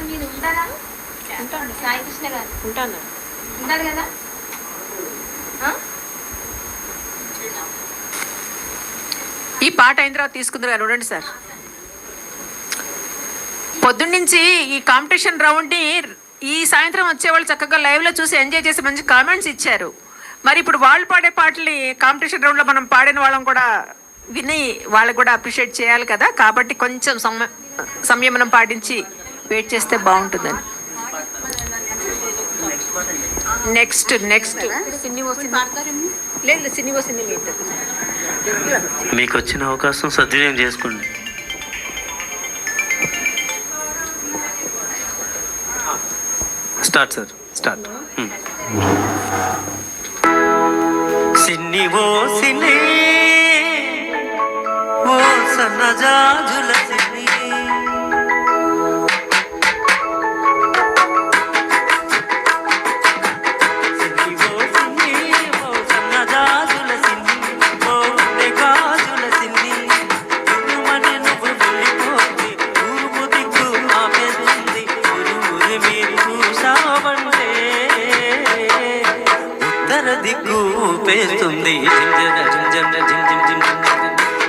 మీరు ఉంటారా? ఉంటాను. సాయి కృష్ణ గారు ఉంటాను. ఉంటారు కదా? ఈ పాట అయిన తర్వాత తీసుకుందరు గారు చూడండి సార్. పొద్దున్నుంచి ఈ కాంపిటీషన్ రౌండ్ని ఈ సాయంత్రం వచ్చేవాళ్ళు చక్కగా లైవ్లో చూసి ఎంజాయ్ చేసి మంచి కామెంట్స్ ఇచ్చారు. మరి ఇప్పుడు వాళ్ళు పాడే పాటలు కాంపిటీషన్ రౌండ్లో మనం పాడిన వాళ్ళం కూడా విని వాళ్ళకు కూడా అప్రిషియేట్ చేయాలి కదా. కాబట్టి కొంచెం సంయమనం పాటించి వెయిట్ చేస్తే బాగుంటుందని. నెక్స్ట్ లేదు సినీ వస్తుంది మీకు వచ్చిన అవకాశం సద్వినియోగం చేసుకోండి. Start sir, start. సిన్ని ఓ సిన్ని ఓ సన్నజాజుల సిన్ని దిక్కు పేస్తుంది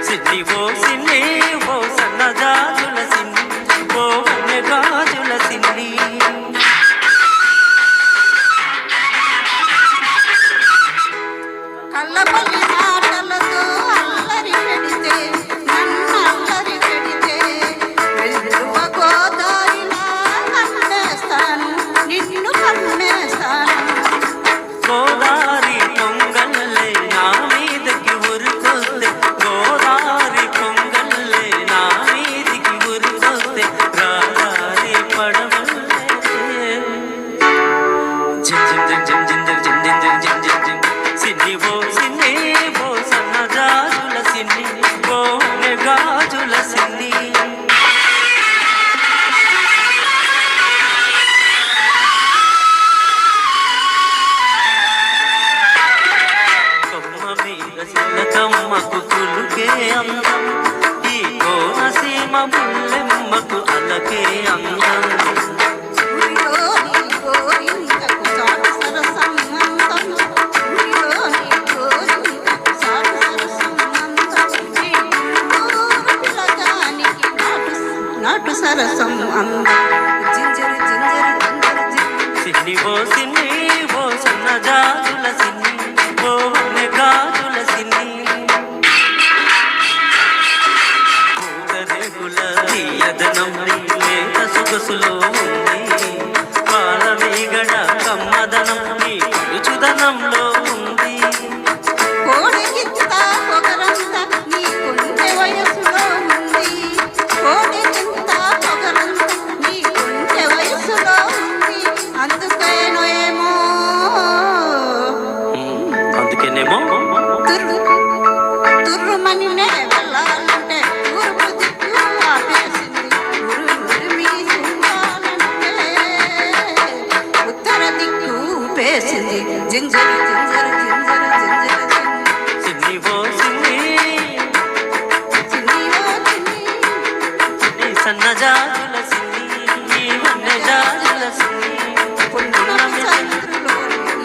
సిన్ని ఓ సిన్ని ఓ సన్నజాజుల సిన్ని ఓ గాజుల సిన్ని. కళ్ళపల్లి మాటలతో అల్లరి పెడితే నన్ను అల్లరి పెడితే వెల్లువ గోదారిలా కన్నేస్తాను నిన్ను కన్నేస్తాను. గోదారి పొంగల్లే నా మీదకి ఉరుకొస్తే గోదారి పొంగల్లే నా మీదకి ఉరుకొస్తే రాదారి పడవల్లే జిం జిం జిం జిం జిం జిం జిం జిం జిం జిం జిం సిన్ని ఓ సన్నజాజుల సిన్ని ఓ గాజుల సిన్ని. చిన్నకమ్మకు కులుకే అందం ఈ కోనసీమ ముల్లెమ్మకు అలకే అందం. నాటు సరసం అందం జింజరి జింజరి సిన్ని ఓ సన్నజాజుల సిన్ని ఓ గాజుల సిన్ని. తీయదనం లేత సొగసులో ఉంది పాల మీగడ కమ్మదనం నీ రుచుదనంలో ఉంది. కోడెకింత పొగరంత నీ కొంచె వయసులో ఉంది కోడెకింత పొగరంత నీ కొంచె వయసులో ఉంది అందుకేనో ఏమో అందుకేనేమో తుర్రుమని వెళ్ళాలంటే తూర్పు దిక్కు ఆపేసింది ఉరిమి సింగాలంటే ఉత్తర దిక్కు ఊపేసింది జింజరి జింజరి జింజరి జింజరి సిన్ని ఓ సిన్ని చిన్ని ఓ చిన్ని నీ సన్నజాజుల సిన్ని వన్నెజాజుల సిన్ని. పున్నమి చంద్రులో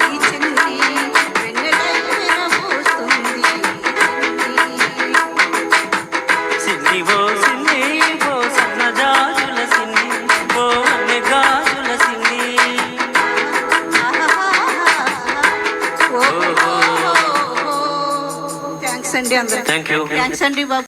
ఈ చిన్ని వెన్నెలై విరబూస్తుంది సిన్ని ఓ సన్నజాజుల సిన్ని ఓ గాజుల సిన్ని. థ్యాంక్స్ అండి అందరూ. Thank you. థ్యాంక్స్ అండి బాబు.